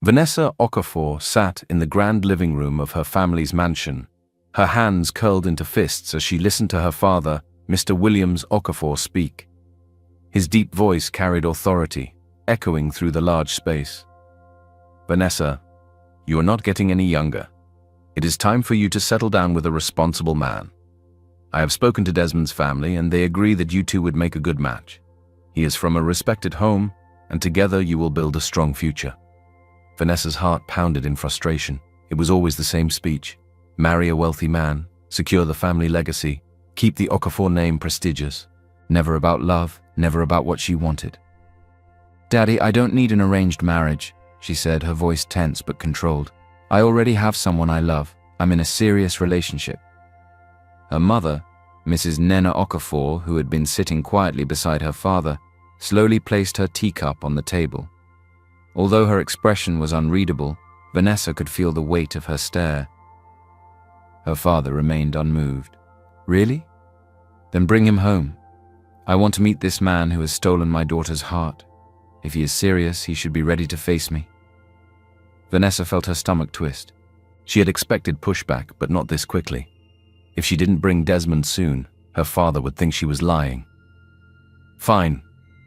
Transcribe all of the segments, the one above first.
Vanessa Okafor sat in the grand living room of her family's mansion, her hands curled into fists as she listened to her father, Mr. Williams Okafor, speak. His deep voice carried authority, echoing through the large space. "Vanessa, you are not getting any younger. It is time for you to settle down with a responsible man. I have spoken to Desmond's family and they agree that you two would make a good match. He is from a respected home, and together you will build a strong future." Vanessa's heart pounded in frustration. It was always the same speech. Marry a wealthy man, secure the family legacy, keep the Okafor name prestigious. Never about love, never about what she wanted. "Daddy, I don't need an arranged marriage," she said, her voice tense but controlled. "I already have someone I love. I'm in a serious relationship." Her mother, Mrs. Nena Okafor, who had been sitting quietly beside her father, slowly placed her teacup on the table. Although her expression was unreadable, Vanessa could feel the weight of her stare. Her father remained unmoved. "Really? Then bring him home. I want to meet this man who has stolen my daughter's heart. If he is serious, he should be ready to face me." Vanessa felt her stomach twist. She had expected pushback, but not this quickly. If she didn't bring Desmond soon, her father would think she was lying. "Fine,"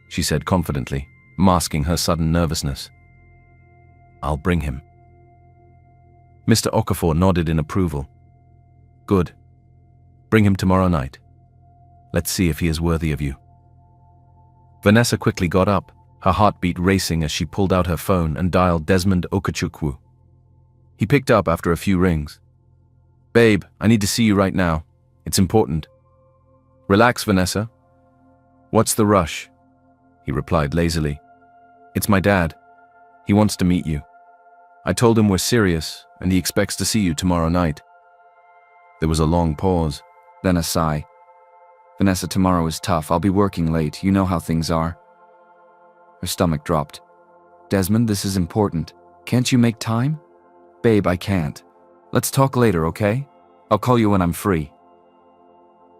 she said confidently, masking her sudden nervousness. "I'll bring him." Mr. Okafor nodded in approval. "Good. Bring him tomorrow night. Let's see if he is worthy of you." Vanessa quickly got up, her heartbeat racing as she pulled out her phone and dialed Desmond Okachukwu. He picked up after a few rings. "Babe, I need to see you right now. It's important." "Relax, Vanessa." "What's the rush?" he replied lazily. "It's my dad. He wants to meet you. I told him we're serious, and he expects to see you tomorrow night." There was a long pause, then a sigh. "Vanessa, tomorrow is tough. I'll be working late. You know how things are." Her stomach dropped. "Desmond, this is important. Can't you make time?" "Babe, I can't. Let's talk later, okay? I'll call you when I'm free."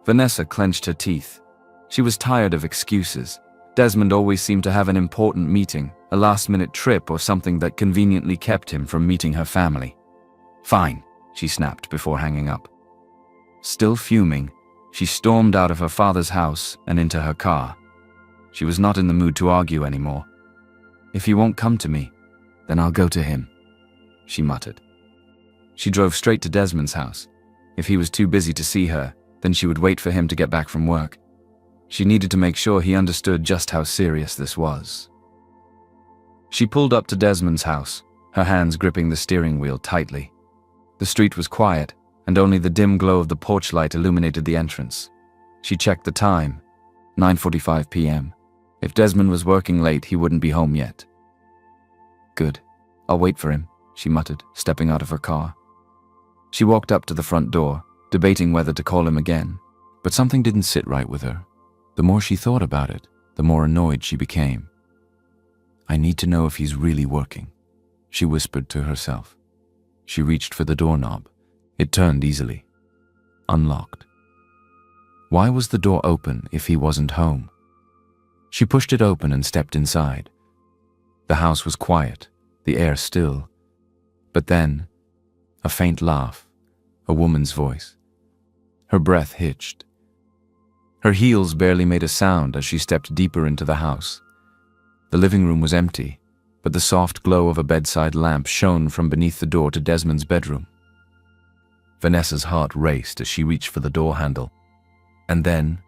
Vanessa clenched her teeth. She was tired of excuses. Desmond always seemed to have an important meeting, a last-minute trip or something that conveniently kept him from meeting her family. "Fine," she snapped before hanging up. Still fuming, she stormed out of her father's house and into her car. She was not in the mood to argue anymore. "If he won't come to me, then I'll go to him," she muttered. She drove straight to Desmond's house. If he was too busy to see her, then she would wait for him to get back from work. She needed to make sure he understood just how serious this was. She pulled up to Desmond's house, her hands gripping the steering wheel tightly. The street was quiet, and only the dim glow of the porch light illuminated the entrance. She checked the time, 9:45 p.m. If Desmond was working late, he wouldn't be home yet. "Good. I'll wait for him," she muttered, stepping out of her car. She walked up to the front door, debating whether to call him again, but something didn't sit right with her. The more she thought about it, the more annoyed she became. "I need to know if he's really working," she whispered to herself. She reached for the doorknob. It turned easily. Unlocked. Why was the door open if he wasn't home? She pushed it open and stepped inside. The house was quiet, the air still. But then, a faint laugh, a woman's voice. Her breath hitched. Her heels barely made a sound as she stepped deeper into the house. The living room was empty, but the soft glow of a bedside lamp shone from beneath the door to Desmond's bedroom. Vanessa's heart raced as she reached for the door handle. And then,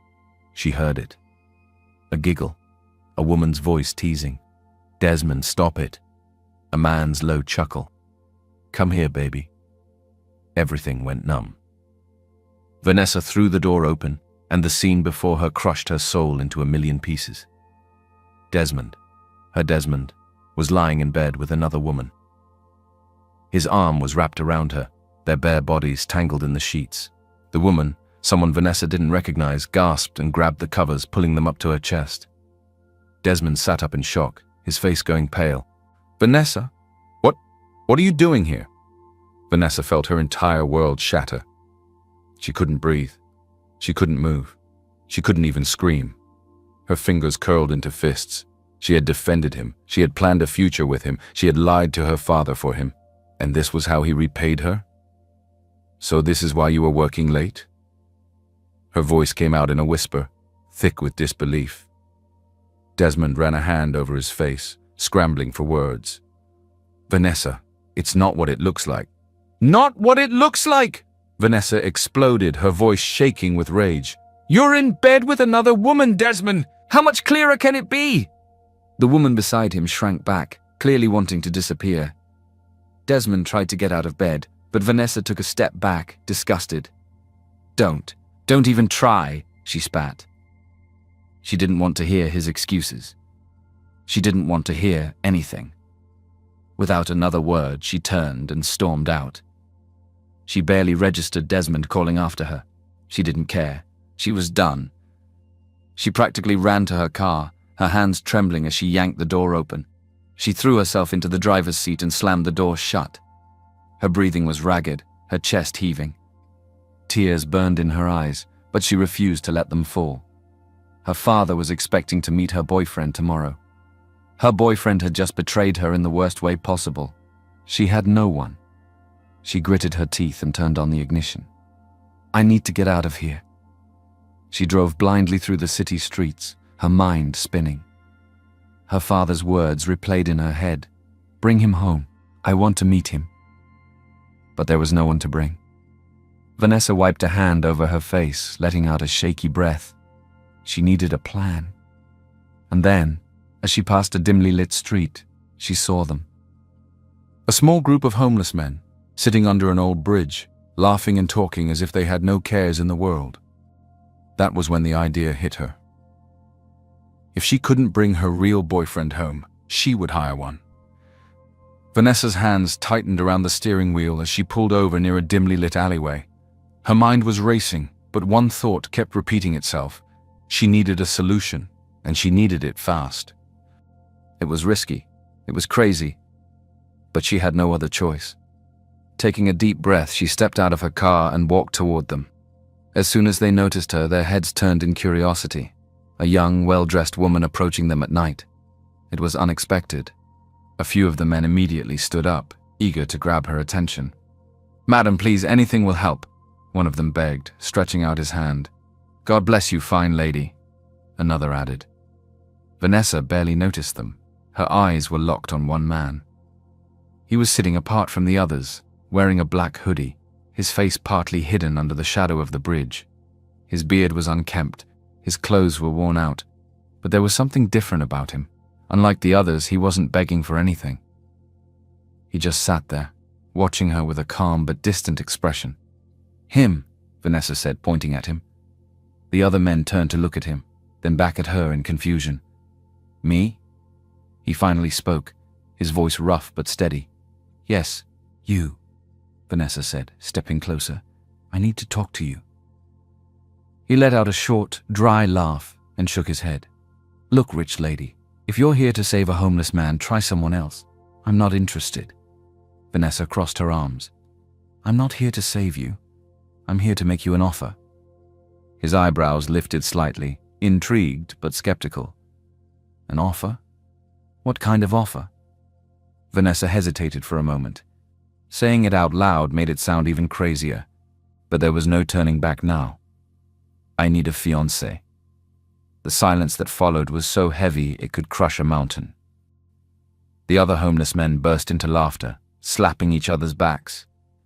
she heard it. A giggle, a woman's voice teasing. "Desmond, stop it." A man's low chuckle. "Come here, baby." Everything went numb. Vanessa threw the door open, and the scene before her crushed her soul into a million pieces. Desmond, her Desmond, was lying in bed with another woman. His arm was wrapped around her, their bare bodies tangled in the sheets. The woman, someone Vanessa didn't recognize, gasped and grabbed the covers, pulling them up to her chest. Desmond sat up in shock, his face going pale. "Vanessa, what are you doing here?" Vanessa felt her entire world shatter. She couldn't breathe. She couldn't move. She couldn't even scream. Her fingers curled into fists. She had defended him. She had planned a future with him. She had lied to her father for him. And this was how he repaid her? So this is why you were working late? Her voice came out in a whisper, thick with disbelief. Desmond ran a hand over his face, scrambling for words. Vanessa, it's not what it looks like. Not what it looks like! Vanessa exploded, her voice shaking with rage. You're in bed with another woman, Desmond! How much clearer can it be? The woman beside him shrank back, clearly wanting to disappear. Desmond tried to get out of bed, but Vanessa took a step back, disgusted. Don't even try, she spat. She didn't want to hear his excuses. She didn't want to hear anything. Without another word, she turned and stormed out. She barely registered Desmond calling after her. She didn't care. She was done. She practically ran to her car, her hands trembling as she yanked the door open. She threw herself into the driver's seat and slammed the door shut. Her breathing was ragged, her chest heaving. Tears burned in her eyes, but she refused to let them fall. Her father was expecting to meet her boyfriend tomorrow. Her boyfriend had just betrayed her in the worst way possible. She had no one. She gritted her teeth and turned on the ignition. I need to get out of here. She drove blindly through the city streets, her mind spinning. Her father's words replayed in her head. Bring him home. I want to meet him. But there was no one to bring. Vanessa wiped a hand over her face, letting out a shaky breath. She needed a plan. And then, as she passed a dimly lit street, she saw them. A small group of homeless men, sitting under an old bridge, laughing and talking as if they had no cares in the world. That was when the idea hit her. If she couldn't bring her real boyfriend home, she would hire one. Vanessa's hands tightened around the steering wheel as she pulled over near a dimly lit alleyway. Her mind was racing, but one thought kept repeating itself. She needed a solution, and she needed it fast. It was risky, it was crazy, but she had no other choice. Taking a deep breath, she stepped out of her car and walked toward them. As soon as they noticed her, their heads turned in curiosity. A young, well-dressed woman approaching them at night. It was unexpected. A few of the men immediately stood up, eager to grab her attention. Madam, please, anything will help, one of them begged, stretching out his hand. God bless you, fine lady, another added. Vanessa barely noticed them. Her eyes were locked on one man. He was sitting apart from the others, wearing a black hoodie, his face partly hidden under the shadow of the bridge. His beard was unkempt, his clothes were worn out, but there was something different about him. Unlike the others, he wasn't begging for anything. He just sat there, watching her with a calm but distant expression. Him, Vanessa said, pointing at him. The other men turned to look at him, then back at her in confusion. Me? He finally spoke, his voice rough but steady. Yes, you, Vanessa said, stepping closer. I need to talk to you. He let out a short, dry laugh and shook his head. Look, rich lady, if you're here to save a homeless man, try someone else. I'm not interested. Vanessa crossed her arms. I'm not here to save you. I'm here to make you an offer. His eyebrows lifted slightly, intrigued but skeptical. An offer? What kind of offer? Vanessa hesitated for a moment. Saying it out loud made it sound even crazier, but there was no turning back now. I need a fiancé. The silence that followed was so heavy it could crush a mountain. The other homeless men burst into laughter, slapping each other's backs.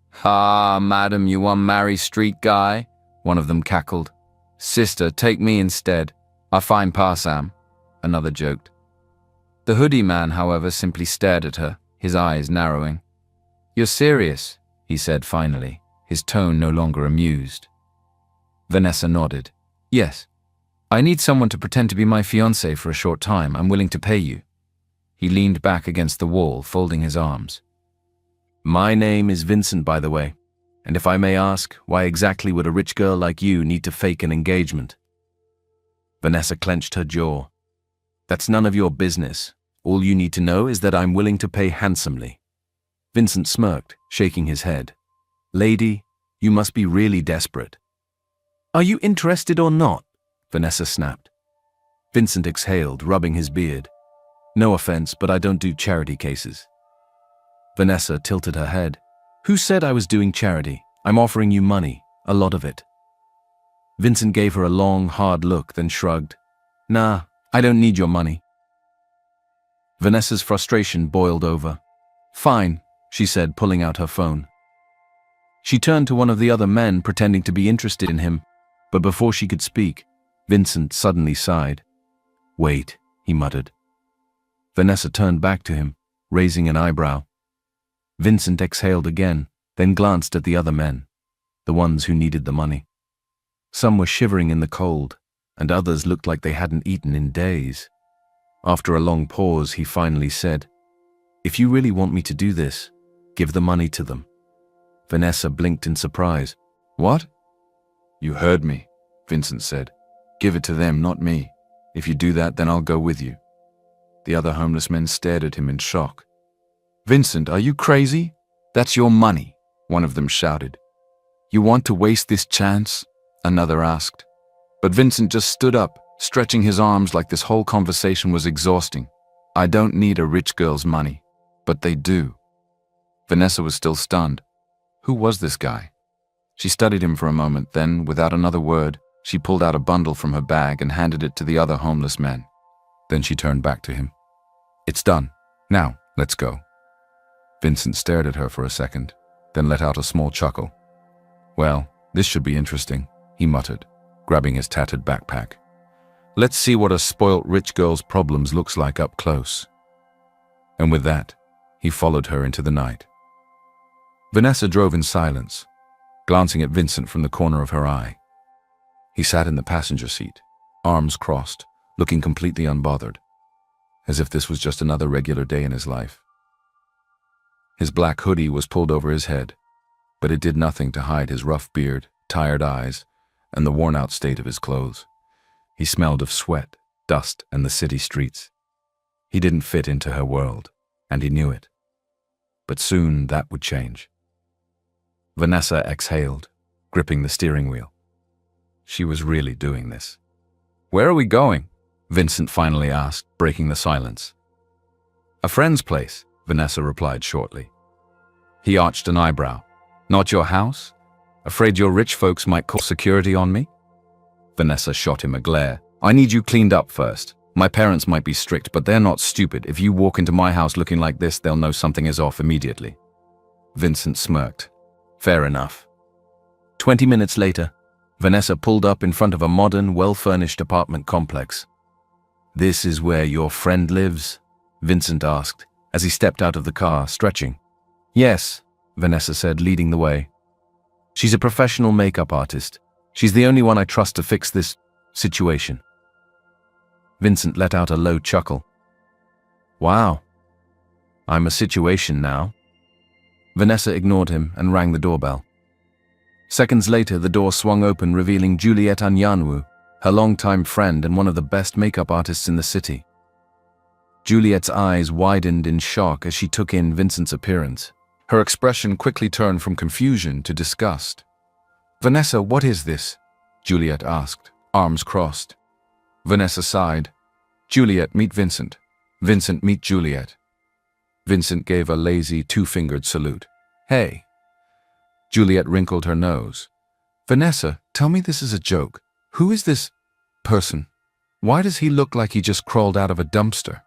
"Ha, madam, you unmarried street guy," one of them cackled. "Sister, take me instead. I find Pa Sam," another joked. The hoodie man, however, simply stared at her, his eyes narrowing. "You're serious," he said finally, his tone no longer amused. Vanessa nodded. "Yes. I need someone to pretend to be my fiancé for a short time. I'm willing to pay you." He leaned back against the wall, folding his arms. "My name is Vincent, by the way, and if I may ask, why exactly would a rich girl like you need to fake an engagement?" Vanessa clenched her jaw. "That's none of your business. All you need to know is that I'm willing to pay handsomely." Vincent smirked, shaking his head. "Lady, you must be really desperate." "Are you interested or not?" Vanessa snapped. Vincent exhaled, rubbing his beard. No offense, but I don't do charity cases. Vanessa tilted her head. Who said I was doing charity? I'm offering you money, a lot of it. Vincent gave her a long, hard look, then shrugged. Nah, I don't need your money. Vanessa's frustration boiled over. Fine, she said, pulling out her phone. She turned to one of the other men, pretending to be interested in him, but before she could speak, Vincent suddenly sighed. Wait, he muttered. Vanessa turned back to him, raising an eyebrow. Vincent exhaled again, then glanced at the other men, the ones who needed the money. Some were shivering in the cold, and others looked like they hadn't eaten in days. After a long pause, he finally said, If you really want me to do this, give the money to them. Vanessa blinked in surprise. What? You heard me, Vincent said. Give it to them, not me. If you do that, then I'll go with you. The other homeless men stared at him in shock. Vincent, are you crazy? That's your money, one of them shouted. You want to waste this chance? Another asked. But Vincent just stood up, stretching his arms like this whole conversation was exhausting. I don't need a rich girl's money, but they do. Vanessa was still stunned. Who was this guy? She studied him for a moment, then, without another word, she pulled out a bundle from her bag and handed it to the other homeless men. Then she turned back to him. It's done. Now, let's go. Vincent stared at her for a second, then let out a small chuckle. Well, this should be interesting, he muttered, grabbing his tattered backpack. Let's see what a spoilt rich girl's problems looks like up close. And with that, he followed her into the night. Vanessa drove in silence, glancing at Vincent from the corner of her eye. He sat in the passenger seat, arms crossed, looking completely unbothered, as if this was just another regular day in his life. His black hoodie was pulled over his head, but it did nothing to hide his rough beard, tired eyes, and the worn-out state of his clothes. He smelled of sweat, dust, and the city streets. He didn't fit into her world, and he knew it. But soon that would change. Vanessa exhaled, gripping the steering wheel. She was really doing this. Where are we going? Vincent finally asked, breaking the silence. A friend's place, Vanessa replied shortly. He arched an eyebrow. Not your house? Afraid your rich folks might call security on me? Vanessa shot him a glare. I need you cleaned up first. My parents might be strict, but they're not stupid. If you walk into my house looking like this, they'll know something is off immediately. Vincent smirked. Fair enough. 20 minutes later, Vanessa pulled up in front of a modern, well-furnished apartment complex. This is where your friend lives? Vincent asked, as he stepped out of the car, stretching. Yes, Vanessa said, leading the way. She's a professional makeup artist. She's the only one I trust to fix this situation. Vincent let out a low chuckle. Wow. I'm a situation now. Vanessa ignored him and rang the doorbell. Seconds later, the door swung open, revealing Juliet Anyanwu, her longtime friend and one of the best makeup artists in the city. Juliet's eyes widened in shock as she took in Vincent's appearance. Her expression quickly turned from confusion to disgust. Vanessa, what is this? Juliet asked, arms crossed. Vanessa sighed. Juliet, meet Vincent. Vincent, meet Juliet. Vincent gave a lazy, two-fingered salute. Hey. Juliet wrinkled her nose. Vanessa, tell me this is a joke. Who is this person? Why does he look like he just crawled out of a dumpster?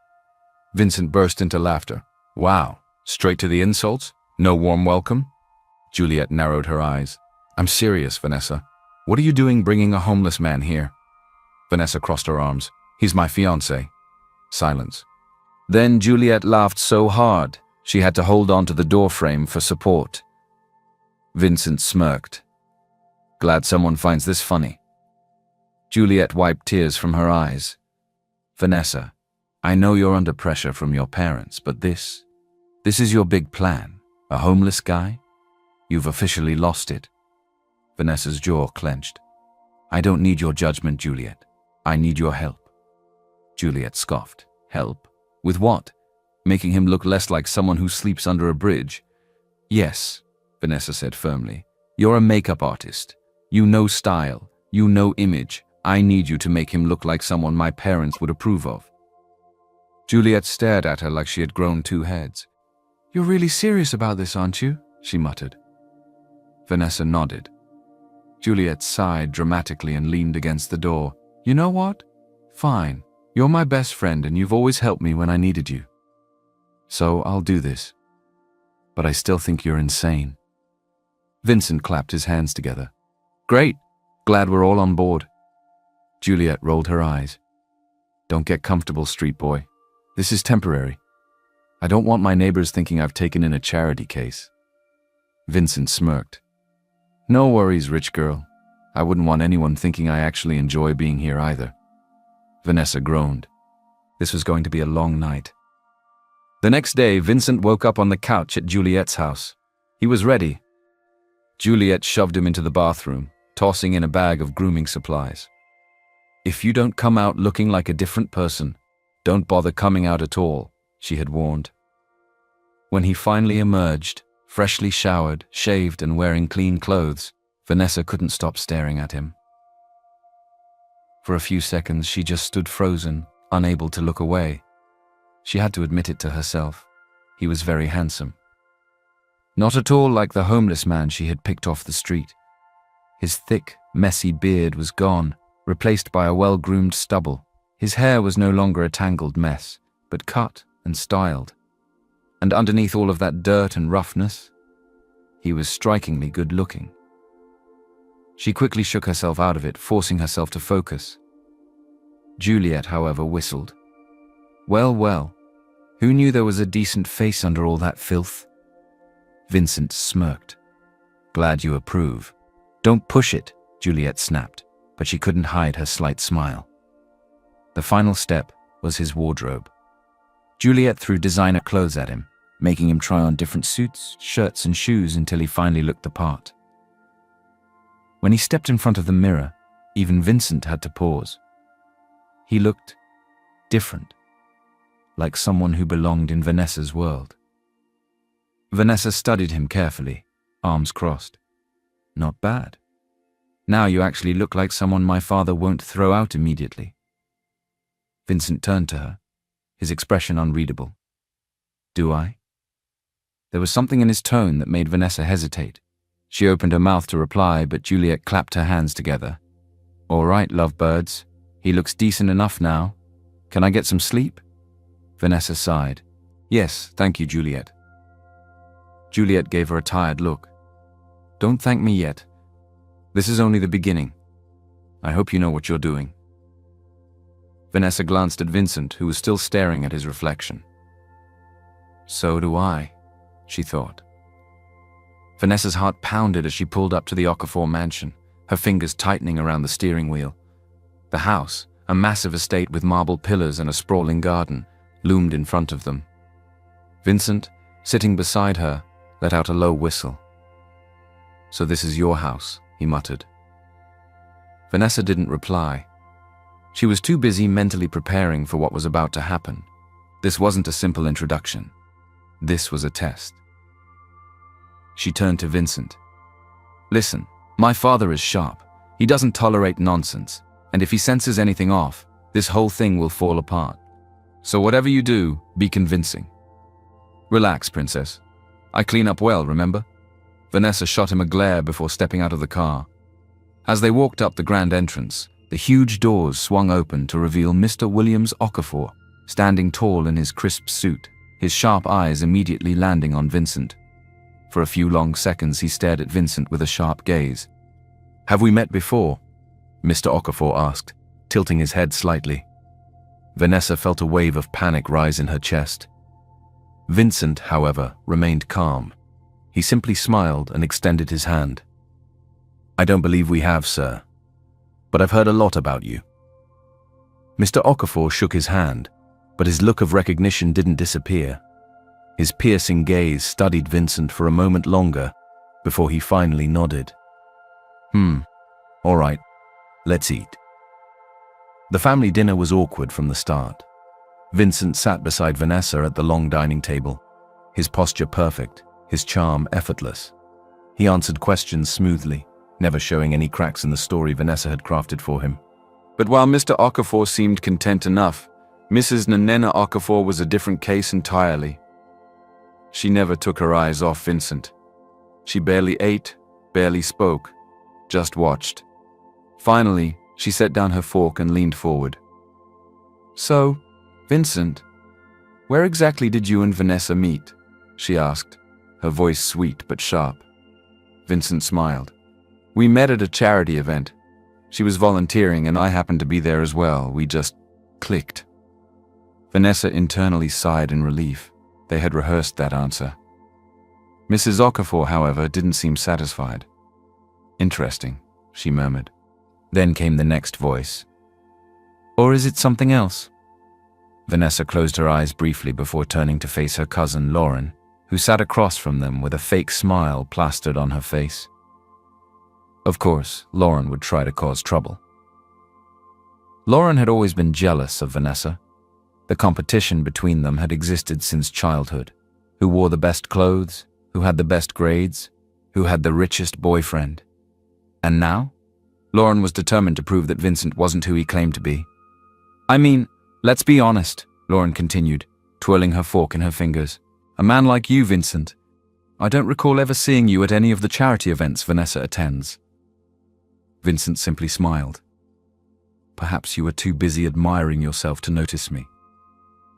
Vincent burst into laughter. Wow, straight to the insults? No warm welcome? Juliet narrowed her eyes. I'm serious, Vanessa. What are you doing bringing a homeless man here? Vanessa crossed her arms. He's my fiancé. Silence. Then Juliet laughed so hard, she had to hold on to the doorframe for support. Vincent smirked. Glad someone finds this funny. Juliet wiped tears from her eyes. Vanessa, I know you're under pressure from your parents, but this is your big plan. A homeless guy? You've officially lost it. Vanessa's jaw clenched. I don't need your judgment, Juliet. I need your help. Juliet scoffed. Help? With what? Making him look less like someone who sleeps under a bridge? Yes, Vanessa said firmly. You're a makeup artist. You know style. You know image. I need you to make him look like someone my parents would approve of. Juliet stared at her like she had grown two heads. "You're really serious about this, aren't you?" she muttered. Vanessa nodded. Juliet sighed dramatically and leaned against the door. "You know what? Fine. You're my best friend and you've always helped me when I needed you. So I'll do this. But I still think you're insane." Vincent clapped his hands together. "Great. Glad we're all on board." Juliet rolled her eyes. "Don't get comfortable, street boy. This is temporary. I don't want my neighbors thinking I've taken in a charity case." Vincent smirked. "No worries, rich girl. I wouldn't want anyone thinking I actually enjoy being here either." Vanessa groaned. This was going to be a long night. The next day, Vincent woke up on the couch at Juliet's house. He was ready. Juliet shoved him into the bathroom, tossing in a bag of grooming supplies. "If you don't come out looking like a different person, don't bother coming out at all," she had warned. When he finally emerged, freshly showered, shaved, and wearing clean clothes, Vanessa couldn't stop staring at him. For a few seconds, she just stood frozen, unable to look away. She had to admit it to herself. He was very handsome. Not at all like the homeless man she had picked off the street. His thick, messy beard was gone, replaced by a well-groomed stubble. His hair was no longer a tangled mess, but cut and styled. And underneath all of that dirt and roughness, he was strikingly good-looking. She quickly shook herself out of it, forcing herself to focus. Juliet, however, whistled. Well, well, who knew there was a decent face under all that filth? Vincent smirked. Glad you approve. Don't push it, Juliet snapped, but she couldn't hide her slight smile. The final step was his wardrobe. Juliet threw designer clothes at him, making him try on different suits, shirts, and shoes until he finally looked the part. When he stepped in front of the mirror, even Vincent had to pause. He looked different, like someone who belonged in Vanessa's world. Vanessa studied him carefully, arms crossed. Not bad. Now you actually look like someone my father won't throw out immediately. Vincent turned to her, his expression unreadable. Do I? There was something in his tone that made Vanessa hesitate. She opened her mouth to reply, but Juliet clapped her hands together. All right, lovebirds. He looks decent enough now. Can I get some sleep? Vanessa sighed. Yes, thank you, Juliet. Juliet gave her a tired look. Don't thank me yet. This is only the beginning. I hope you know what you're doing. Vanessa glanced at Vincent, who was still staring at his reflection. So do I, she thought. Vanessa's heart pounded as she pulled up to the Okafor mansion, her fingers tightening around the steering wheel. The house, a massive estate with marble pillars and a sprawling garden, loomed in front of them. Vincent, sitting beside her, let out a low whistle. So this is your house, he muttered. Vanessa didn't reply. She was too busy mentally preparing for what was about to happen. This wasn't a simple introduction. This was a test. She turned to Vincent. Listen, my father is sharp. He doesn't tolerate nonsense, and if he senses anything off, this whole thing will fall apart. So whatever you do, be convincing. Relax, princess. I clean up well, remember? Vanessa shot him a glare before stepping out of the car. As they walked up the grand entrance, the huge doors swung open to reveal Mr. Williams Okafor, standing tall in his crisp suit, his sharp eyes immediately landing on Vincent. For a few long seconds he stared at Vincent with a sharp gaze. Have we met before? Mr. Okafor asked, tilting his head slightly. Vanessa felt a wave of panic rise in her chest. Vincent, however, remained calm. He simply smiled and extended his hand. I don't believe we have, sir. But I've heard a lot about you. Mr. Okafor shook his hand, but his look of recognition didn't disappear. His piercing gaze studied Vincent for a moment longer before he finally nodded. All right, let's eat. The family dinner was awkward from the start. Vincent sat beside Vanessa at the long dining table, his posture perfect, his charm effortless. He answered questions smoothly, never showing any cracks in the story Vanessa had crafted for him. But while Mr. Okafor seemed content enough, Mrs. Vanessa Okafor was a different case entirely. She never took her eyes off Vincent. She barely ate, barely spoke, just watched. Finally, she set down her fork and leaned forward. "So, Vincent, where exactly did you and Vanessa meet?" she asked, her voice sweet but sharp. Vincent smiled. "We met at a charity event. She was volunteering and I happened to be there as well. We just clicked." Vanessa internally sighed in relief. They had rehearsed that answer. Mrs. Okafor, however, didn't seem satisfied. "Interesting," she murmured. Then came the next voice. "Or is it something else?" Vanessa closed her eyes briefly before turning to face her cousin, Lauren, who sat across from them with a fake smile plastered on her face. Of course, Lauren would try to cause trouble. Lauren had always been jealous of Vanessa. The competition between them had existed since childhood. Who wore the best clothes, who had the best grades, who had the richest boyfriend. And now, Lauren was determined to prove that Vincent wasn't who he claimed to be. "I mean, let's be honest," Lauren continued, twirling her fork in her fingers. "A man like you, Vincent. I don't recall ever seeing you at any of the charity events Vanessa attends." Vincent simply smiled. "Perhaps you were too busy admiring yourself to notice me."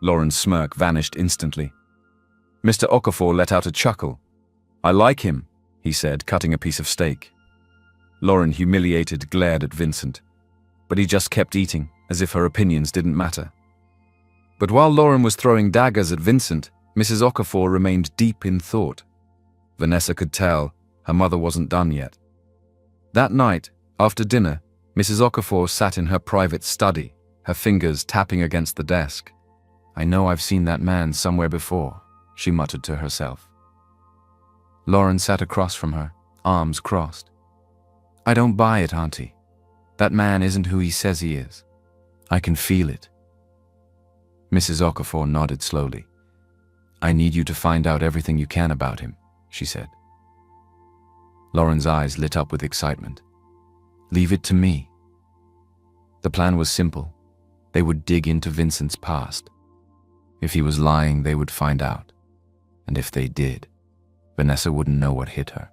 Lauren's smirk vanished instantly. Mr. Okafor let out a chuckle. "I like him," he said, cutting a piece of steak. Lauren, humiliated, glared at Vincent, but he just kept eating, as if her opinions didn't matter. But while Lauren was throwing daggers at Vincent, Mrs. Okafor remained deep in thought. Vanessa could tell her mother wasn't done yet. That night, after dinner, Mrs. Okafor sat in her private study, her fingers tapping against the desk. "I know I've seen that man somewhere before," she muttered to herself. Lauren sat across from her, arms crossed. "I don't buy it, Auntie. That man isn't who he says he is. I can feel it." Mrs. Okafor nodded slowly. "I need you to find out everything you can about him," she said. Lauren's eyes lit up with excitement. "Leave it to me." The plan was simple. They would dig into Vincent's past. If he was lying, they would find out. And if they did, Vanessa wouldn't know what hit her.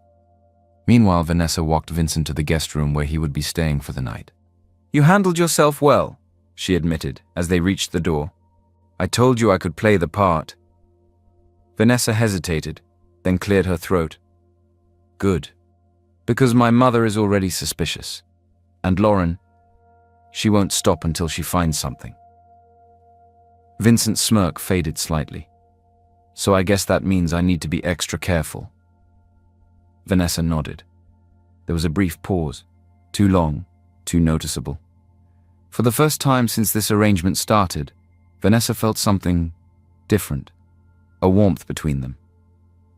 Meanwhile, Vanessa walked Vincent to the guest room where he would be staying for the night. "You handled yourself well," she admitted as they reached the door. "I told you I could play the part." Vanessa hesitated, then cleared her throat. "Good. Because my mother is already suspicious. And Lauren, she won't stop until she finds something." Vincent's smirk faded slightly. "So I guess that means I need to be extra careful." Vanessa nodded. There was a brief pause, too long, too noticeable. For the first time since this arrangement started, Vanessa felt something different, a warmth between them,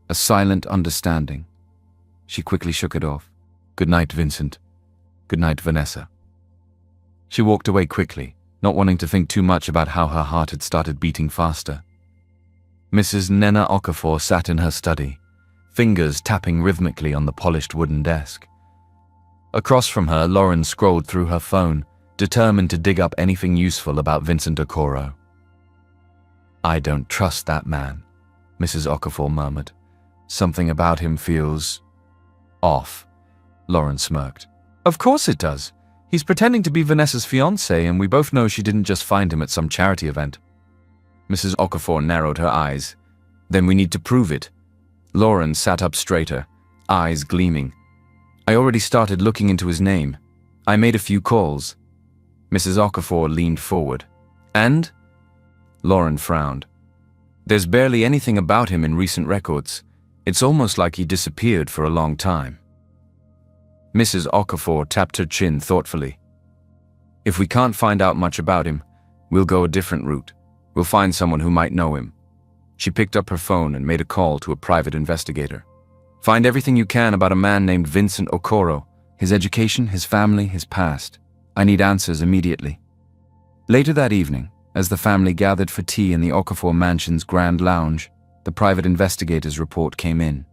a silent understanding. She quickly shook it off. "Good night, Vincent. Good night, Vanessa." She walked away quickly, not wanting to think too much about how her heart had started beating faster. Mrs. Vanessa Okafor sat in her study, fingers tapping rhythmically on the polished wooden desk. Across from her, Lauren scrolled through her phone, determined to dig up anything useful about Vincent Okoro. "I don't trust that man," Mrs. Okafor murmured. "Something about him feels off." Lauren smirked. "Of course it does. He's pretending to be Vanessa's fiancé, and we both know she didn't just find him at some charity event." Mrs. Okafor narrowed her eyes. "Then we need to prove it." Lauren sat up straighter, eyes gleaming. "I already started looking into his name. I made a few calls." Mrs. Okafor leaned forward. "And?" Lauren frowned. "There's barely anything about him in recent records. It's almost like he disappeared for a long time." Mrs. Okafor tapped her chin thoughtfully. "If we can't find out much about him, we'll go a different route. We'll find someone who might know him." She picked up her phone and made a call to a private investigator. "Find everything you can about a man named Vincent Okoro, his education, his family, his past. I need answers immediately." Later that evening, as the family gathered for tea in the Okafor mansion's grand lounge, the private investigator's report came in.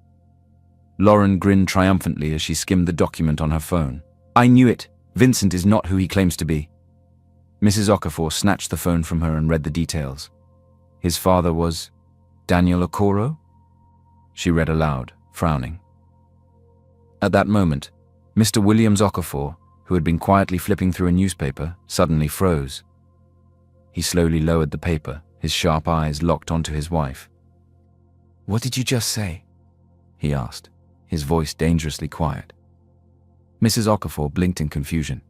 Lauren grinned triumphantly as she skimmed the document on her phone. "I knew it. Vincent is not who he claims to be." Mrs. Okafor snatched the phone from her and read the details. His father was Daniel Okoro? She read aloud, frowning. At that moment, Mr. Williams Okafor, who had been quietly flipping through a newspaper, suddenly froze. He slowly lowered the paper, his sharp eyes locked onto his wife. "What did you just say?" he asked, his voice dangerously quiet. Mrs. Okafor blinked in confusion.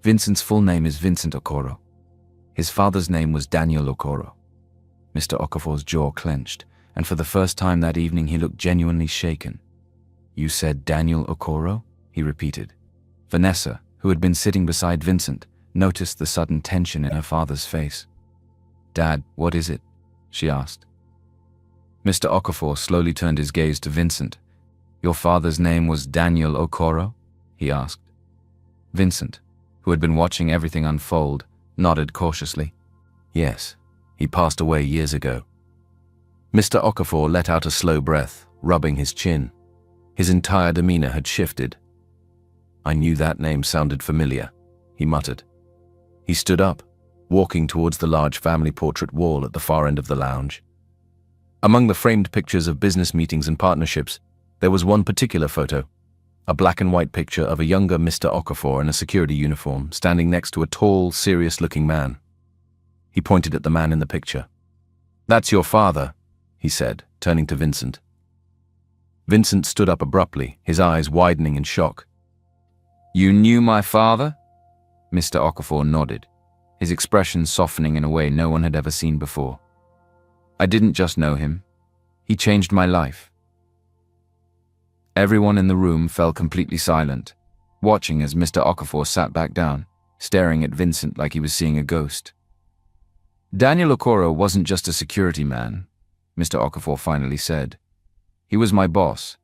Vincent's full name is Vincent Okoro. His father's name was Daniel Okoro. Mr. Okafor's jaw clenched, and for the first time that evening he looked genuinely shaken. "You said Daniel Okoro?" he repeated. Vanessa, who had been sitting beside Vincent, noticed the sudden tension in her father's face. "Dad, what is it?" she asked. Mr. Okafor slowly turned his gaze to Vincent. "Your father's name was Daniel Okoro?" he asked. Vincent, who had been watching everything unfold, nodded cautiously. "Yes, he passed away years ago." Mr. Okafor let out a slow breath, rubbing his chin. His entire demeanor had shifted. "I knew that name sounded familiar," he muttered. He stood up, walking towards the large family portrait wall at the far end of the lounge. Among the framed pictures of business meetings and partnerships, there was one particular photo, a black and white picture of a younger Mr. Okafor in a security uniform standing next to a tall, serious-looking man. He pointed at the man in the picture. "That's your father," he said, turning to Vincent. Vincent stood up abruptly, his eyes widening in shock. "You knew my father?" Mr. Okafor nodded, his expression softening in a way no one had ever seen before. "I didn't just know him. He changed my life." Everyone in the room fell completely silent, watching as Mr. Okafor sat back down, staring at Vincent like he was seeing a ghost. "Daniel Okoro wasn't just a security man," Mr. Okafor finally said. "He was my boss.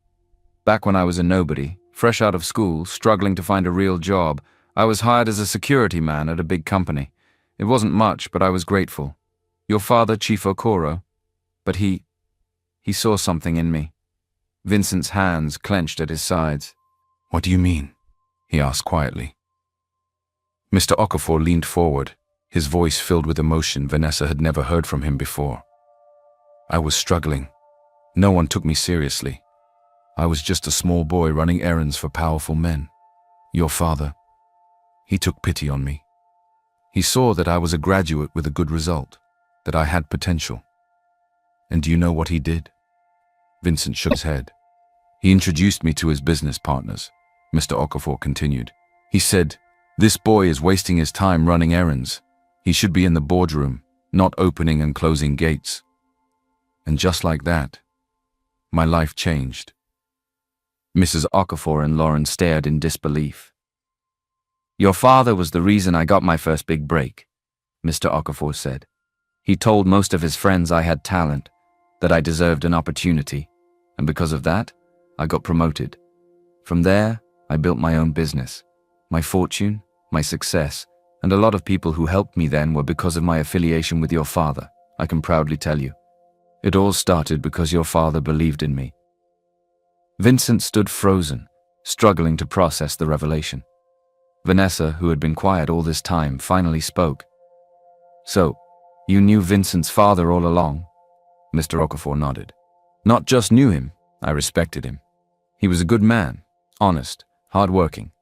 Back when I was a nobody, fresh out of school, struggling to find a real job, I was hired as a security man at a big company. It wasn't much, but I was grateful. Your father, Chief Okoro, but he saw something in me." Vincent's hands clenched at his sides. "What do you mean?" he asked quietly. Mr. Okafor leaned forward, his voice filled with emotion Vanessa had never heard from him before. "I was struggling. No one took me seriously. I was just a small boy running errands for powerful men. Your father, he took pity on me. He saw that I was a graduate with a good result, that I had potential. And do you know what he did?" Vincent shook his head. "He introduced me to his business partners," Mr. Okafor continued. "He said, 'This boy is wasting his time running errands. He should be in the boardroom, not opening and closing gates.' And just like that, my life changed." Mrs. Okafor and Lauren stared in disbelief. "Your father was the reason I got my first big break," Mr. Okafor said. "He told most of his friends I had talent, that I deserved an opportunity, and because of that, I got promoted. From there, I built my own business. My fortune, my success, and a lot of people who helped me then were because of my affiliation with your father, I can proudly tell you. It all started because your father believed in me." Vincent stood frozen, struggling to process the revelation. Vanessa, who had been quiet all this time, finally spoke. "So, you knew Vincent's father all along?" Mr. Okafor nodded. "Not just knew him, I respected him. He was a good man, honest, hard-working.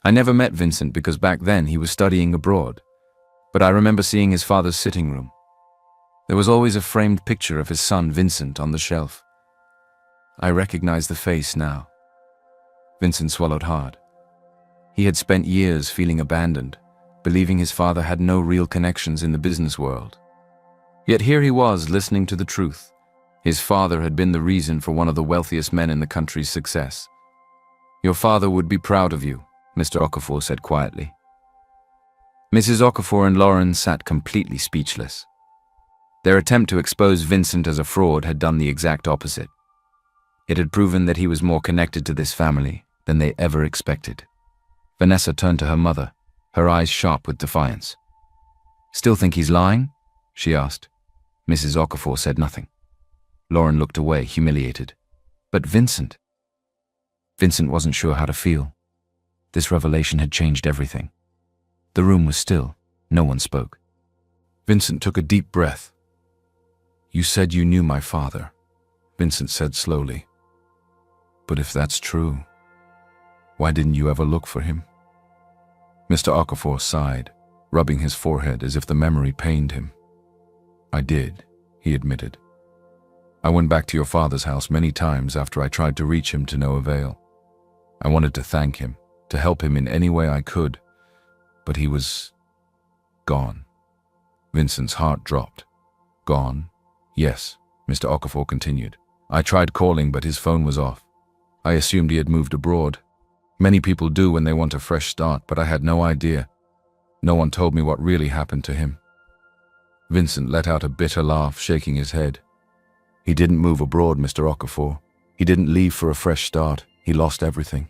I never met Vincent because back then he was studying abroad, but I remember seeing his father's sitting room. There was always a framed picture of his son Vincent on the shelf. I recognize the face now." Vincent swallowed hard. He had spent years feeling abandoned, believing his father had no real connections in the business world. Yet here he was listening to the truth. His father had been the reason for one of the wealthiest men in the country's success. "Your father would be proud of you," Mr. Okafor said quietly. Mrs. Okafor and Lauren sat completely speechless. Their attempt to expose Vincent as a fraud had done the exact opposite. It had proven that he was more connected to this family than they ever expected. Vanessa turned to her mother, her eyes sharp with defiance. "Still think he's lying?" she asked. Mrs. Okafor said nothing. Lauren looked away, humiliated. But Vincent wasn't sure how to feel. This revelation had changed everything. The room was still. No one spoke. Vincent took a deep breath. "You said you knew my father," Vincent said slowly. "But if that's true, why didn't you ever look for him?" Mr. Okafor sighed, rubbing his forehead as if the memory pained him. "I did," he admitted. "I went back to your father's house many times after I tried to reach him to no avail. I wanted to thank him, to help him in any way I could, but he was gone." Vincent's heart dropped. "Gone? Yes," Mr. Okafor continued. "I tried calling, but his phone was off. I assumed he had moved abroad. Many people do when they want a fresh start, but I had no idea. No one told me what really happened to him." Vincent let out a bitter laugh, shaking his head. "He didn't move abroad, Mr. Okafor. He didn't leave for a fresh start. He lost everything."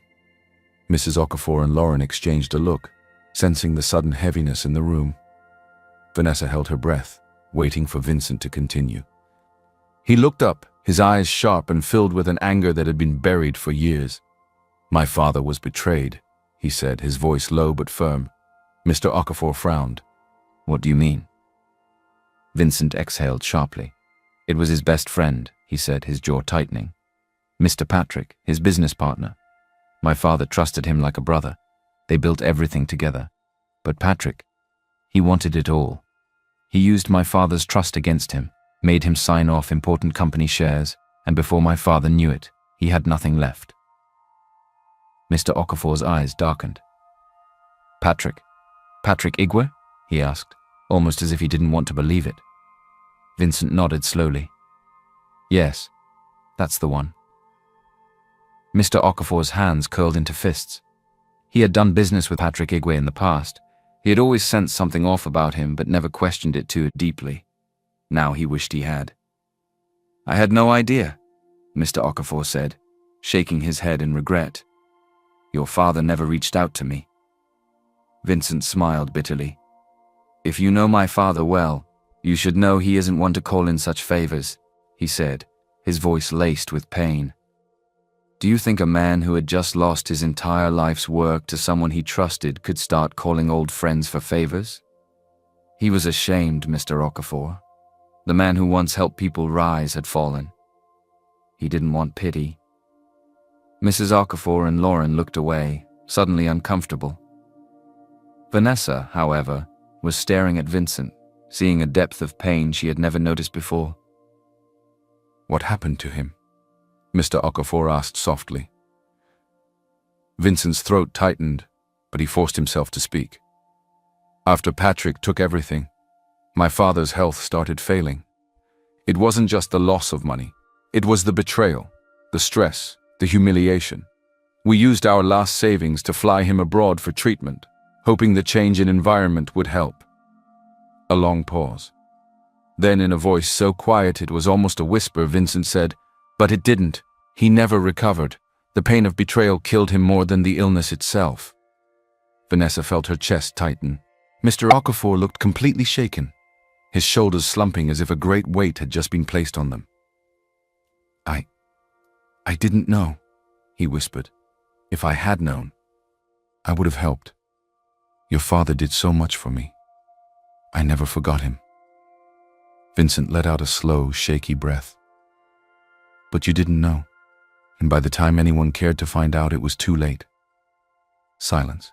Mrs. Okafor and Lauren exchanged a look, sensing the sudden heaviness in the room. Vanessa held her breath, waiting for Vincent to continue. He looked up, his eyes sharp and filled with an anger that had been buried for years. "My father was betrayed," he said, his voice low but firm. Mr. Okafor frowned. "What do you mean?" Vincent exhaled sharply. "It was his best friend," he said, his jaw tightening. "Mr. Patrick, his business partner. My father trusted him like a brother. They built everything together. But Patrick, he wanted it all. He used my father's trust against him, made him sign off important company shares, and before my father knew it, he had nothing left." Mr. Okafor's eyes darkened. Patrick Igwe?" he asked, almost as if he didn't want to believe it. Vincent nodded slowly. "Yes, that's the one." Mr. Okafor's hands curled into fists. He had done business with Patrick Igwe in the past. He had always sensed something off about him, but never questioned it too deeply. Now he wished he had. "I had no idea," Mr. Okafor said, shaking his head in regret. "Your father never reached out to me." Vincent smiled bitterly. "If you know my father well, you should know he isn't one to call in such favors," he said, his voice laced with pain. "Do you think a man who had just lost his entire life's work to someone he trusted could start calling old friends for favors? He was ashamed, Mr. Okafor. The man who once helped people rise had fallen. He didn't want pity." Mrs. Okafor and Lauren looked away, suddenly uncomfortable. Vanessa, however, was staring at Vincent, seeing a depth of pain she had never noticed before. "What happened to him?" Mr. Okafor asked softly. Vincent's throat tightened, but he forced himself to speak. "After Patrick took everything, my father's health started failing. It wasn't just the loss of money. It was the betrayal, the stress, the humiliation. We used our last savings to fly him abroad for treatment, hoping the change in environment would help." A long pause. Then, in a voice so quiet it was almost a whisper, Vincent said, "But it didn't. He never recovered. The pain of betrayal killed him more than the illness itself." Vanessa felt her chest tighten. Mr. Okafor looked completely shaken, his shoulders slumping as if a great weight had just been placed on them. I didn't know," he whispered. "If I had known, I would have helped. Your father did so much for me. I never forgot him." Vincent let out a slow, shaky breath. "But you didn't know, and by the time anyone cared to find out, it was too late." Silence.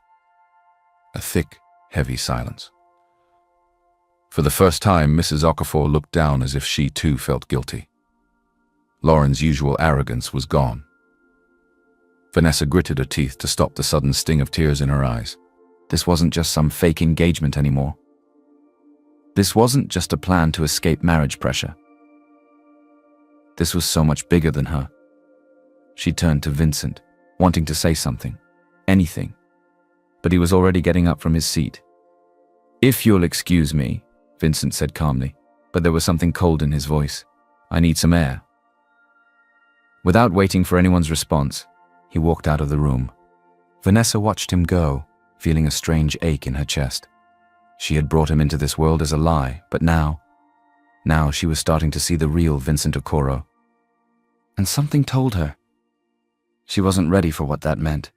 A thick, heavy silence. For the first time, Mrs. Okafor looked down as if she too felt guilty. Lauren's usual arrogance was gone. Vanessa gritted her teeth to stop the sudden sting of tears in her eyes. This wasn't just some fake engagement anymore. This wasn't just a plan to escape marriage pressure. This was so much bigger than her. She turned to Vincent, wanting to say something, anything, but he was already getting up from his seat. "If you'll excuse me," Vincent said calmly, but there was something cold in his voice. "I need some air." Without waiting for anyone's response, he walked out of the room. Vanessa watched him go, feeling a strange ache in her chest. She had brought him into this world as a lie, but now she was starting to see the real Vincent Okoro. And something told her she wasn't ready for what that meant.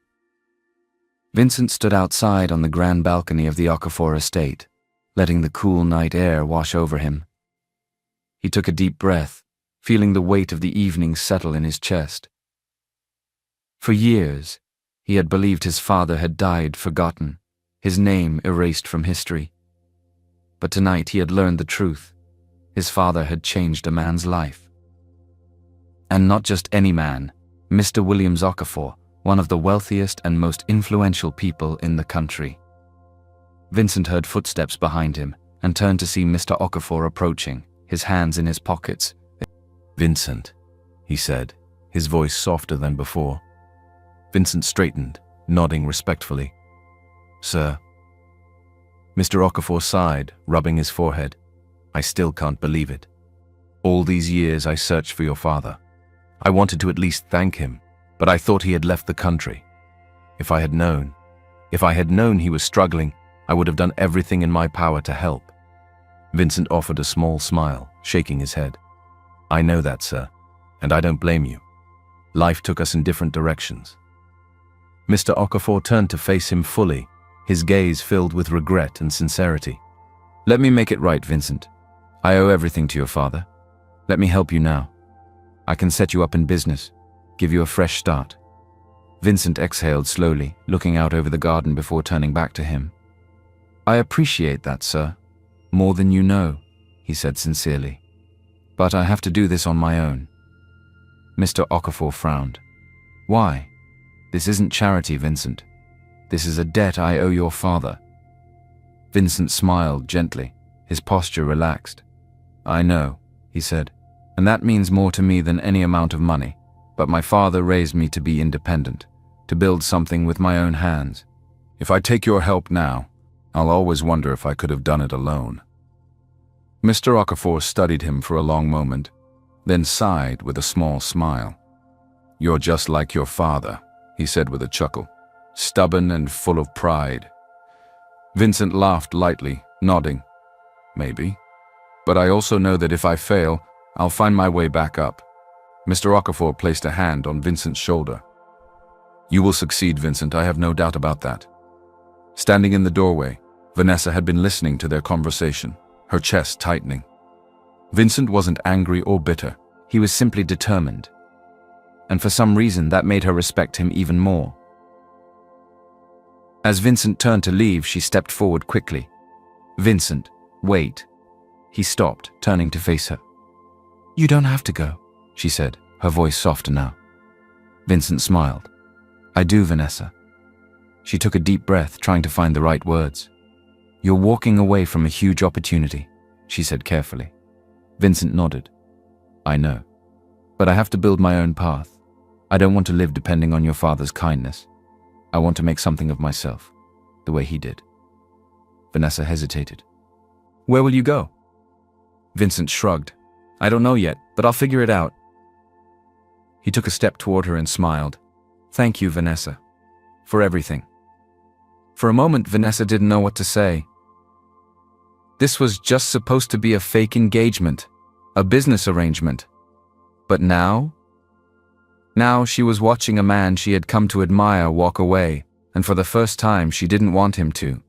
Vincent stood outside on the grand balcony of the Okafor estate, letting the cool night air wash over him. He took a deep breath, feeling the weight of the evening settle in his chest. For years, he had believed his father had died forgotten, his name erased from history. But tonight he had learned the truth. His father had changed a man's life. And not just any man, Mr. Williams Okafor, one of the wealthiest and most influential people in the country. Vincent heard footsteps behind him and turned to see Mr. Okafor approaching, his hands in his pockets. "Vincent," he said, his voice softer than before. Vincent straightened, nodding respectfully. "Sir." Mr. Okafor sighed, rubbing his forehead. "I still can't believe it. All these years I searched for your father. I wanted to at least thank him, but I thought he had left the country. If I had known he was struggling, I would have done everything in my power to help." Vincent offered a small smile, shaking his head. "I know that, sir, and I don't blame you. Life took us in different directions." Mr. Okafor turned to face him fully, his gaze filled with regret and sincerity. "Let me make it right, Vincent. I owe everything to your father. Let me help you now. I can set you up in business, give you a fresh start." Vincent exhaled slowly, looking out over the garden before turning back to him. "I appreciate that, sir. More than you know," he said sincerely. "But I have to do this on my own." Mr. Okafor frowned. "Why? This isn't charity, Vincent. This is a debt I owe your father." Vincent smiled gently, his posture relaxed. "I know," he said, "and that means more to me than any amount of money. But my father raised me to be independent, to build something with my own hands. If I take your help now, I'll always wonder if I could have done it alone." Mr. Okafor studied him for a long moment, then sighed with a small smile. "You're just like your father," he said with a chuckle, "stubborn and full of pride." Vincent laughed lightly, nodding. "Maybe. But I also know that if I fail, I'll find my way back up." Mr. Okafor placed a hand on Vincent's shoulder. "You will succeed, Vincent, I have no doubt about that." Standing in the doorway, Vanessa had been listening to their conversation, her chest tightening. Vincent wasn't angry or bitter. He was simply determined. And for some reason that made her respect him even more. As Vincent turned to leave, she stepped forward quickly. "Vincent, wait." He stopped, turning to face her. "You don't have to go," she said, her voice softer now. Vincent smiled. "I do, Vanessa." She took a deep breath, trying to find the right words. "You're walking away from a huge opportunity," she said carefully. Vincent nodded. "I know. But I have to build my own path. I don't want to live depending on your father's kindness. I want to make something of myself, the way he did." Vanessa hesitated. "Where will you go?" Vincent shrugged. "I don't know yet, but I'll figure it out." He took a step toward her and smiled. "Thank you, Vanessa, for everything." For a moment, Vanessa didn't know what to say. This was just supposed to be a fake engagement, a business arrangement. But now she was watching a man she had come to admire walk away, and for the first time she didn't want him to.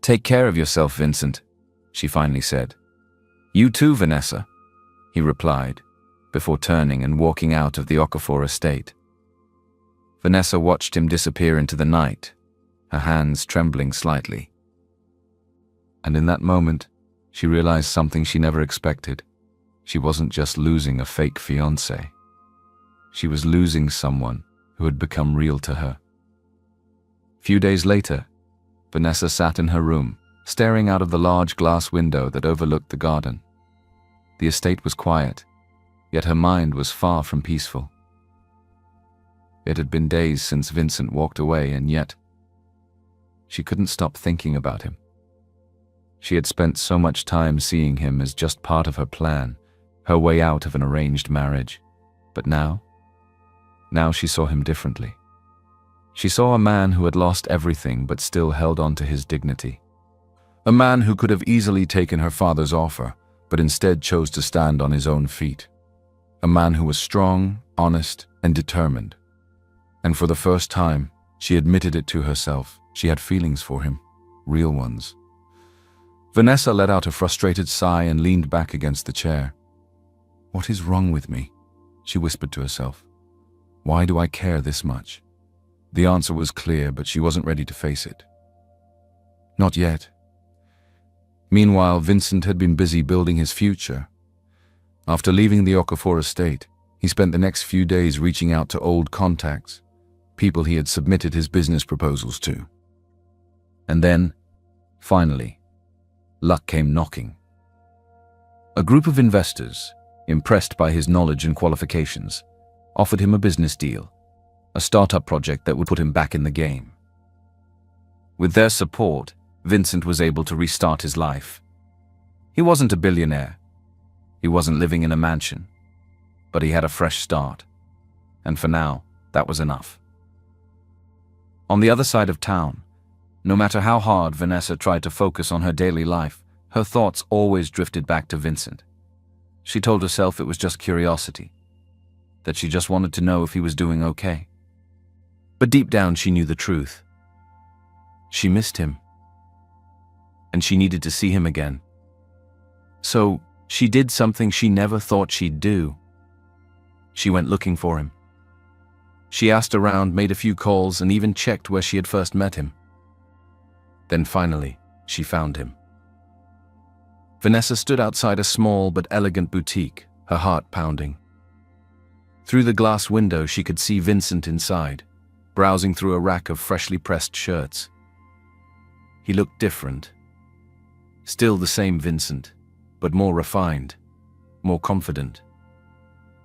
"Take care of yourself, Vincent," she finally said. "You too, Vanessa," he replied, before turning and walking out of the Okafor estate. Vanessa watched him disappear into the night, her hands trembling slightly. And in that moment, she realized something she never expected. She wasn't just losing a fake fiancé. She was losing someone who had become real to her. Few days later, Vanessa sat in her room, staring out of the large glass window that overlooked the garden. The estate was quiet, yet her mind was far from peaceful. It had been days since Vincent walked away, and yet she couldn't stop thinking about him. She had spent so much time seeing him as just part of her plan, her way out of an arranged marriage. But now she saw him differently. She saw a man who had lost everything but still held on to his dignity. A man who could have easily taken her father's offer, but instead chose to stand on his own feet. A man who was strong, honest, and determined. And for the first time, she admitted it to herself. She had feelings for him, real ones. Vanessa let out a frustrated sigh and leaned back against the chair. What is wrong with me? She whispered to herself. Why do I care this much? The answer was clear, but she wasn't ready to face it. Not yet. Meanwhile, Vincent had been busy building his future. After leaving the Okafor estate, he spent the next few days reaching out to old contacts, people he had submitted his business proposals to. And then, finally, luck came knocking. A group of investors, impressed by his knowledge and qualifications, offered him a business deal, a startup project that would put him back in the game. With their support, Vincent was able to restart his life. He wasn't a billionaire. He wasn't living in a mansion. But he had a fresh start. And for now, that was enough. On the other side of town, no matter how hard Vanessa tried to focus on her daily life, her thoughts always drifted back to Vincent. She told herself it was just curiosity, that she just wanted to know if he was doing okay. But deep down she knew the truth. She missed him. And she needed to see him again. So she did something she never thought she'd do. She went looking for him. She asked around, made a few calls, and even checked where she had first met him. Then finally, she found him. Vanessa stood outside a small but elegant boutique, her heart pounding. Through the glass window, she could see Vincent inside, browsing through a rack of freshly pressed shirts. He looked different. Still the same Vincent, but more refined, more confident.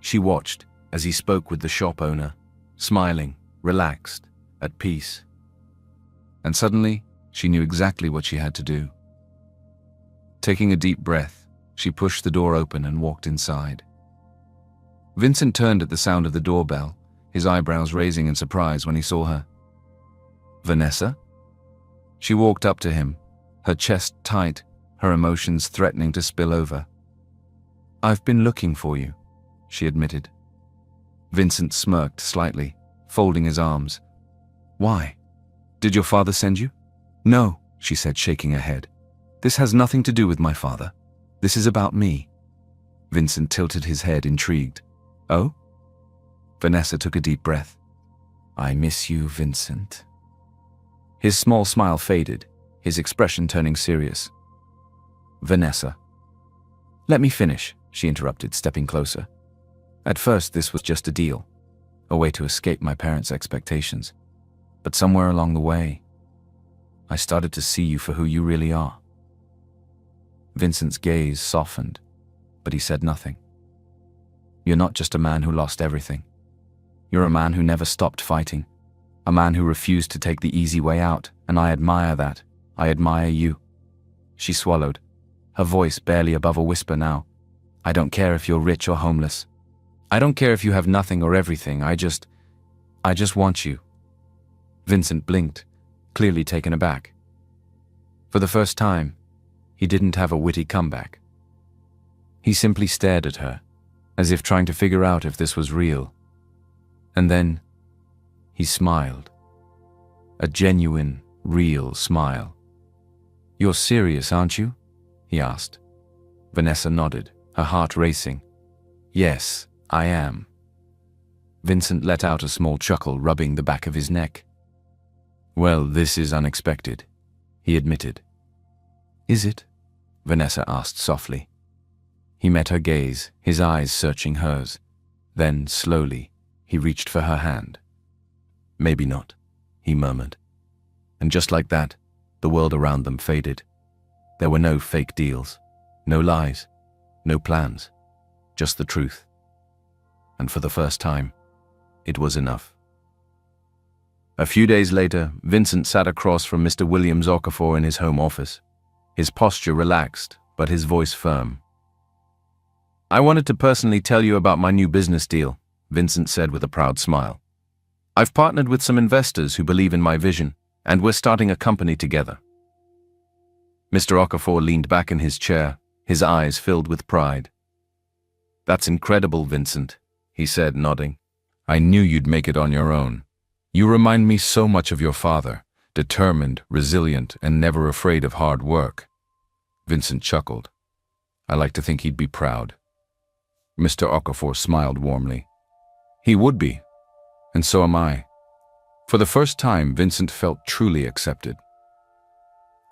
She watched as he spoke with the shop owner, smiling, relaxed, at peace. And suddenly, she knew exactly what she had to do. Taking a deep breath, she pushed the door open and walked inside. Vincent turned at the sound of the doorbell, his eyebrows raising in surprise when he saw her. Vanessa? She walked up to him, her chest tight, her emotions threatening to spill over. I've been looking for you, she admitted. Vincent smirked slightly, folding his arms. Why? Did your father send you? No, she said, shaking her head. This has nothing to do with my father. This is about me. Vincent tilted his head, intrigued. Oh? Vanessa took a deep breath. I miss you, Vincent. His small smile faded, his expression turning serious. Vanessa. Let me finish, she interrupted, stepping closer. At first, this was just a deal, a way to escape my parents' expectations. But somewhere along the way, I started to see you for who you really are. Vincent's gaze softened, but he said nothing. You're not just a man who lost everything. You're a man who never stopped fighting, a man who refused to take the easy way out, and I admire that. I admire you. She swallowed, her voice barely above a whisper now. I don't care if you're rich or homeless. I don't care if you have nothing or everything. I just want you. Vincent blinked, clearly taken aback. For the first time, he didn't have a witty comeback. He simply stared at her, as if trying to figure out if this was real. And then, he smiled. A genuine, real smile. You're serious, aren't you? He asked. Vanessa nodded, her heart racing. Yes, I am. Vincent let out a small chuckle, rubbing the back of his neck. Well, this is unexpected, he admitted. Is it? Vanessa asked softly. He met her gaze, his eyes searching hers. Then, slowly, he reached for her hand. Maybe not, he murmured. And just like that, the world around them faded. There were no fake deals, no lies, no plans, just the truth. And for the first time, it was enough. A few days later, Vincent sat across from Mr. Williams Okafor in his home office, his posture relaxed, but his voice firm. I wanted to personally tell you about my new business deal, Vincent said with a proud smile. I've partnered with some investors who believe in my vision, and we're starting a company together. Mr. Okafor leaned back in his chair, his eyes filled with pride. That's incredible, Vincent, he said, nodding. I knew you'd make it on your own. You remind me so much of your father, determined, resilient, and never afraid of hard work. Vincent chuckled. "I like to think he'd be proud." Mr. Okafor smiled warmly. "He would be, and so am I." For the first time, Vincent felt truly accepted.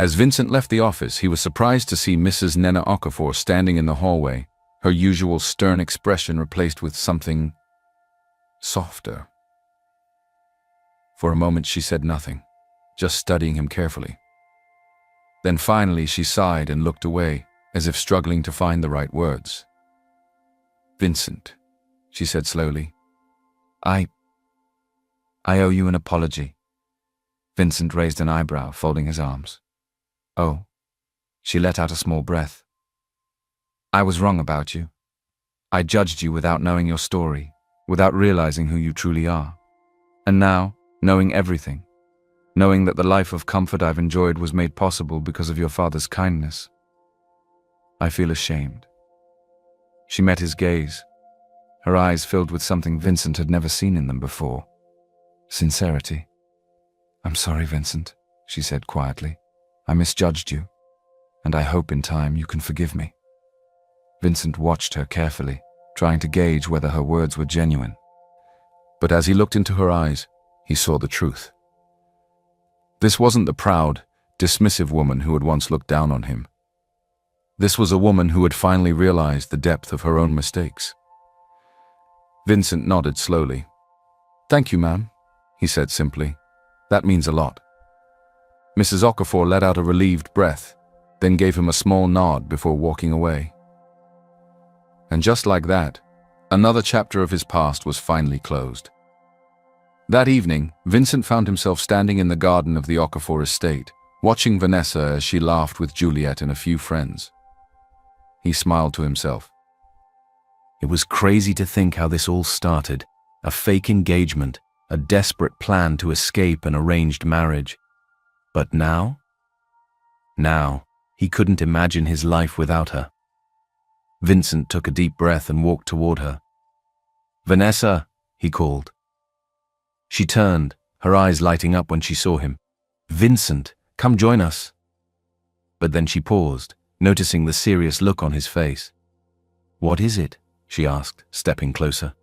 As Vincent left the office, he was surprised to see Mrs. Nena Okafor standing in the hallway, her usual stern expression replaced with something softer. For a moment she said nothing, just studying him carefully. Then finally she sighed and looked away, as if struggling to find the right words. "Vincent," she said slowly, I owe you an apology." Vincent raised an eyebrow, folding his arms. "Oh." She let out a small breath. "I was wrong about you. I judged you without knowing your story, without realizing who you truly are. And now, knowing everything, knowing that the life of comfort I've enjoyed was made possible because of your father's kindness, I feel ashamed." She met his gaze, her eyes filled with something Vincent had never seen in them before. Sincerity. "I'm sorry, Vincent," she said quietly. "I misjudged you, and I hope in time you can forgive me." Vincent watched her carefully, trying to gauge whether her words were genuine. But as he looked into her eyes, he saw the truth. This wasn't the proud, dismissive woman who had once looked down on him. This was a woman who had finally realized the depth of her own mistakes. Vincent nodded slowly. "Thank you, ma'am," he said simply. "That means a lot." Mrs. Okafor let out a relieved breath, then gave him a small nod before walking away. And just like that, another chapter of his past was finally closed. That evening, Vincent found himself standing in the garden of the Okafor estate, watching Vanessa as she laughed with Juliet and a few friends. He smiled to himself. It was crazy to think how this all started. A fake engagement, a desperate plan to escape an arranged marriage. But now? Now, he couldn't imagine his life without her. Vincent took a deep breath and walked toward her. "Vanessa," he called. She turned, her eyes lighting up when she saw him. "Vincent, come join us." But then she paused, noticing the serious look on his face. "What is it?" she asked, stepping closer.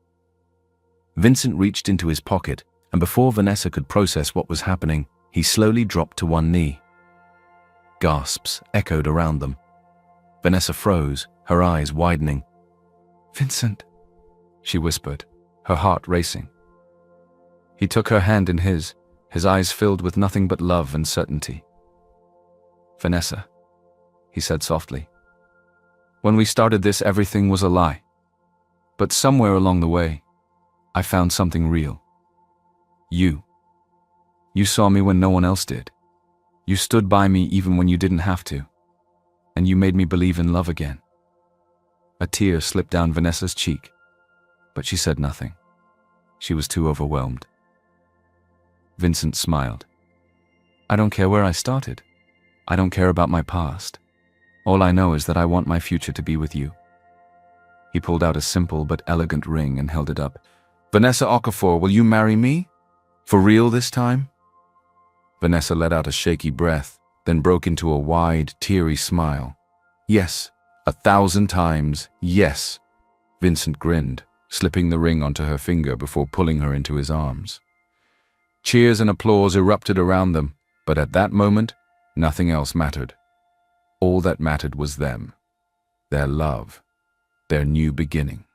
Vincent reached into his pocket, and before Vanessa could process what was happening, he slowly dropped to one knee. Gasps echoed around them. Vanessa froze, her eyes widening. "Vincent," she whispered, her heart racing. He took her hand in his eyes filled with nothing but love and certainty. "Vanessa," he said softly. "When we started this, everything was a lie. But somewhere along the way, I found something real. You. You saw me when no one else did. You stood by me even when you didn't have to. And you made me believe in love again." A tear slipped down Vanessa's cheek, but she said nothing. She was too overwhelmed. Vincent smiled. "I don't care where I started. I don't care about my past. All I know is that I want my future to be with you." He pulled out a simple but elegant ring and held it up. "Vanessa Okafor, will you marry me? For real this time?" Vanessa let out a shaky breath, then broke into a wide, teary smile. "Yes, 1,000 times, yes." Vincent grinned, slipping the ring onto her finger before pulling her into his arms. Cheers and applause erupted around them, but at that moment, nothing else mattered. All that mattered was them, their love, their new beginning.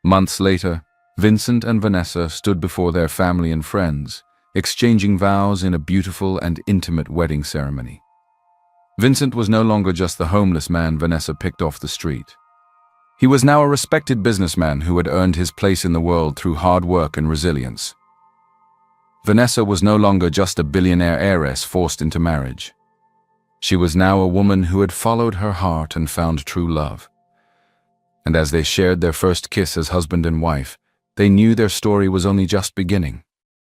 Months later, Vincent and Vanessa stood before their family and friends, exchanging vows in a beautiful and intimate wedding ceremony. Vincent was no longer just the homeless man Vanessa picked off the street. He was now a respected businessman who had earned his place in the world through hard work and resilience. Vanessa was no longer just a billionaire heiress forced into marriage. She was now a woman who had followed her heart and found true love. And as they shared their first kiss as husband and wife, they knew their story was only just beginning.